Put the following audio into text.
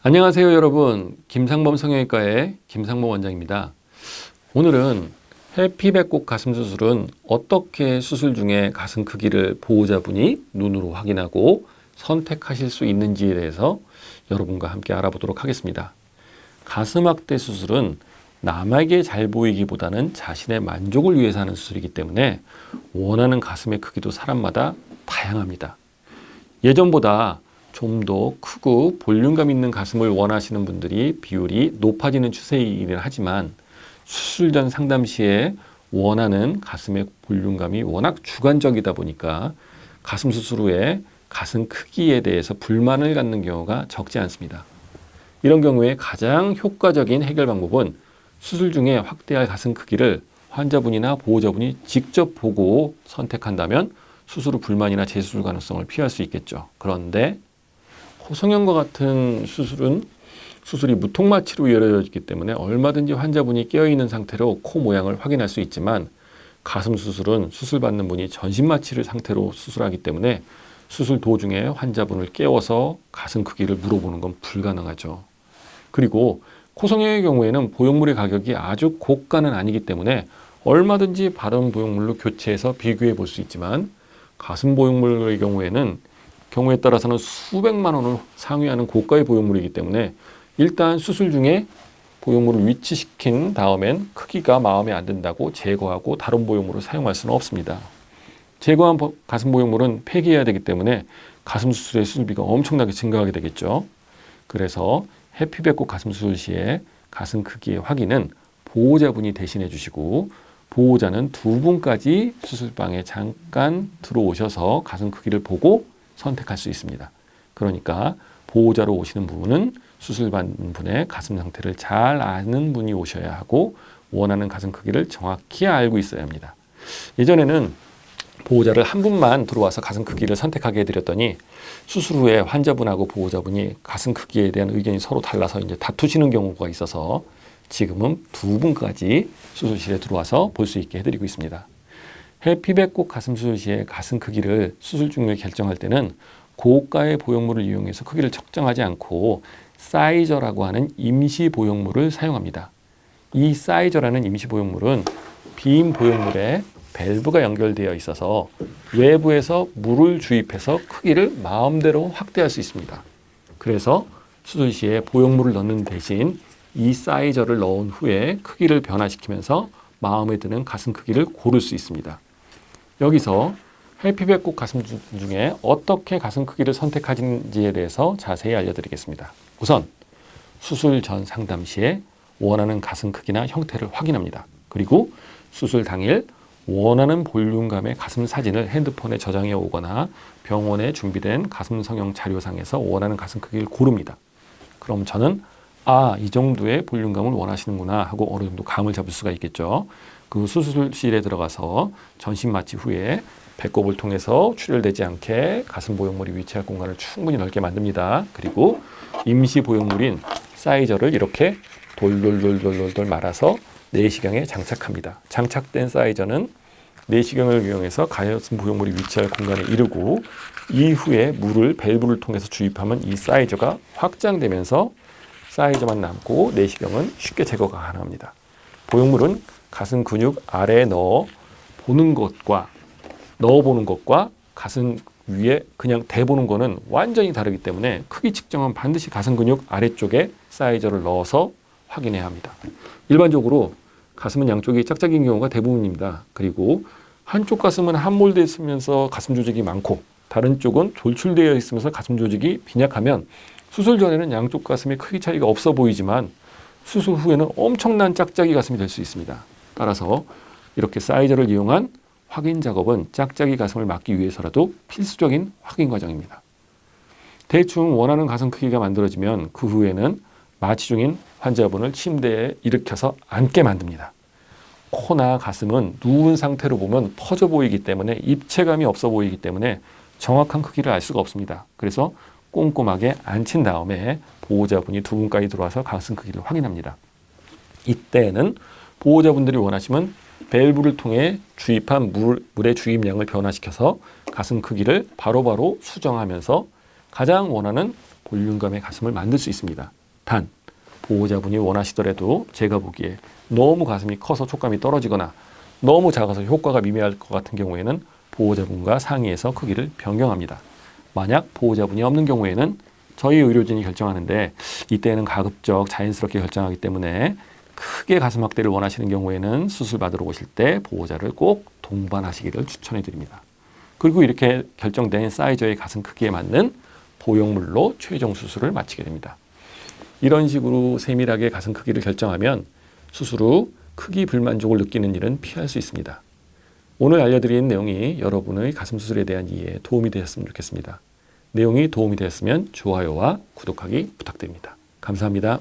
안녕하세요 여러분, 김상범 성형외과의 김상범 원장입니다. 오늘은 해피배꼽 가슴 수술은 어떻게 수술 중에 가슴 크기를 보호자분이 눈으로 확인하고 선택하실 수 있는지에 대해서 여러분과 함께 알아보도록 하겠습니다. 가슴 확대 수술은 남에게 잘 보이기보다는 자신의 만족을 위해서 하는 수술이기 때문에 원하는 가슴의 크기도 사람마다 다양합니다. 예전보다 좀 더 크고 볼륨감 있는 가슴을 원하시는 분들이 비율이 높아지는 추세이긴 하지만 수술 전 상담 시에 원하는 가슴의 볼륨감이 워낙 주관적이다 보니까 가슴 수술 후에 가슴 크기에 대해서 불만을 갖는 경우가 적지 않습니다. 이런 경우에 가장 효과적인 해결 방법은 수술 중에 확대할 가슴 크기를 환자분이나 보호자분이 직접 보고 선택한다면 수술 후 불만이나 재수술 가능성을 피할 수 있겠죠. 그런데 코성형과 같은 수술이 무통마취로 이루어지기 때문에 얼마든지 환자분이 깨어있는 상태로 코 모양을 확인할 수 있지만 가슴 수술은 수술받는 분이 전신마취를 상태로 수술하기 때문에 수술 도중에 환자분을 깨워서 가슴 크기를 물어보는 건 불가능하죠. 그리고 코성형의 경우에는 보형물의 가격이 아주 고가는 아니기 때문에 얼마든지 다른 보형물로 교체해서 비교해 볼 수 있지만 가슴 보형물의 경우에 따라서는 수백만 원을 상회하는 고가의 보형물이기 때문에 일단 수술 중에 보형물을 위치시킨 다음엔 크기가 마음에 안 든다고 제거하고 다른 보형물을 사용할 수는 없습니다. 제거한 가슴 보형물은 폐기해야 되기 때문에 가슴 수술의 수술비가 엄청나게 증가하게 되겠죠. 그래서 해피배꼽 가슴 수술 시에 가슴 크기의 확인은 보호자분이 대신해 주시고 보호자는 두 분까지 수술방에 잠깐 들어오셔서 가슴 크기를 보고 선택할 수 있습니다. 그러니까 보호자로 오시는 분은 수술받는 분의 가슴 상태를 잘 아는 분이 오셔야 하고 원하는 가슴 크기를 정확히 알고 있어야 합니다. 예전에는 보호자를 한 분만 들어와서 가슴 크기를 선택하게 해드렸더니 수술 후에 환자분하고 보호자분이 가슴 크기에 대한 의견이 서로 달라서 이제 다투시는 경우가 있어서 지금은 두 분까지 수술실에 들어와서 볼 수 있게 해드리고 있습니다. 해피배꼽 가슴 수술 시에 가슴 크기를 수술 중을 결정할 때는 고가의 보형물을 이용해서 크기를 측정하지 않고 사이저라고 하는 임시 보형물을 사용합니다. 이 사이저라는 임시 보형물은 빈 보형물에 밸브가 연결되어 있어서 외부에서 물을 주입해서 크기를 마음대로 확대할 수 있습니다. 그래서 수술 시에 보형물을 넣는 대신 이 사이저를 넣은 후에 크기를 변화시키면서 마음에 드는 가슴 크기를 고를 수 있습니다. 여기서 해피배꼽 가슴 중에 어떻게 가슴 크기를 선택하는지에 대해서 자세히 알려드리겠습니다. 우선 수술 전 상담 시에 원하는 가슴 크기나 형태를 확인합니다. 그리고 수술 당일 원하는 볼륨감의 가슴 사진을 핸드폰에 저장해 오거나 병원에 준비된 가슴 성형 자료상에서 원하는 가슴 크기를 고릅니다. 그럼 저는 이 정도의 볼륨감을 원하시는구나 하고 어느 정도 감을 잡을 수가 있겠죠. 그 수술실에 들어가서 전신 마취 후에 배꼽을 통해서 출혈되지 않게 가슴 보형물이 위치할 공간을 충분히 넓게 만듭니다. 그리고 임시 보형물인 사이저를 이렇게 돌돌돌돌돌 말아서 내시경에 장착합니다. 장착된 사이저는 내시경을 이용해서 가슴 보형물이 위치할 공간에 이르고 이후에 물을 밸브를 통해서 주입하면 이 사이저가 확장되면서 사이저만 남고 내시경은 쉽게 제거가 가능합니다. 보형물은 가슴 근육 아래에 넣어보는 것과 가슴 위에 그냥 대보는 거는 완전히 다르기 때문에 크기 측정은 반드시 가슴 근육 아래쪽에 사이저를 넣어서 확인해야 합니다. 일반적으로 가슴은 양쪽이 짝짝이인 경우가 대부분입니다. 그리고 한쪽 가슴은 함몰되어 있으면서 가슴 조직이 많고 다른 쪽은 돌출되어 있으면서 가슴 조직이 빈약하면 수술 전에는 양쪽 가슴의 크기 차이가 없어 보이지만 수술 후에는 엄청난 짝짝이 가슴이 될 수 있습니다. 따라서 이렇게 사이저를 이용한 확인 작업은 짝짝이 가슴을 막기 위해서라도 필수적인 확인 과정입니다. 대충 원하는 가슴 크기가 만들어지면 그 후에는 마취 중인 환자분을 침대에 일으켜서 앉게 만듭니다. 코나 가슴은 누운 상태로 보면 퍼져 보이기 때문에 입체감이 없어 보이기 때문에 정확한 크기를 알 수가 없습니다. 그래서 꼼꼼하게 앉힌 다음에 보호자분이 두 분까지 들어와서 가슴 크기를 확인합니다. 이때는 보호자분들이 원하시면 밸브를 통해 주입한 물의 주입량을 변화시켜서 가슴 크기를 바로바로 수정하면서 가장 원하는 볼륨감의 가슴을 만들 수 있습니다. 단, 보호자분이 원하시더라도 제가 보기에 너무 가슴이 커서 촉감이 떨어지거나 너무 작아서 효과가 미미할 것 같은 경우에는 보호자분과 상의해서 크기를 변경합니다. 만약 보호자분이 없는 경우에는 저희 의료진이 결정하는데 이때는 가급적 자연스럽게 결정하기 때문에 크게 가슴 확대를 원하시는 경우에는 수술 받으러 오실 때 보호자를 꼭 동반하시기를 추천해 드립니다. 그리고 이렇게 결정된 사이즈의 가슴 크기에 맞는 보형물로 최종 수술을 마치게 됩니다. 이런 식으로 세밀하게 가슴 크기를 결정하면 수술 후 크기 불만족을 느끼는 일은 피할 수 있습니다. 오늘 알려드린 내용이 여러분의 가슴 수술에 대한 이해에 도움이 되셨으면 좋겠습니다. 내용이 도움이 되었으면 좋아요와 구독하기 부탁드립니다. 감사합니다.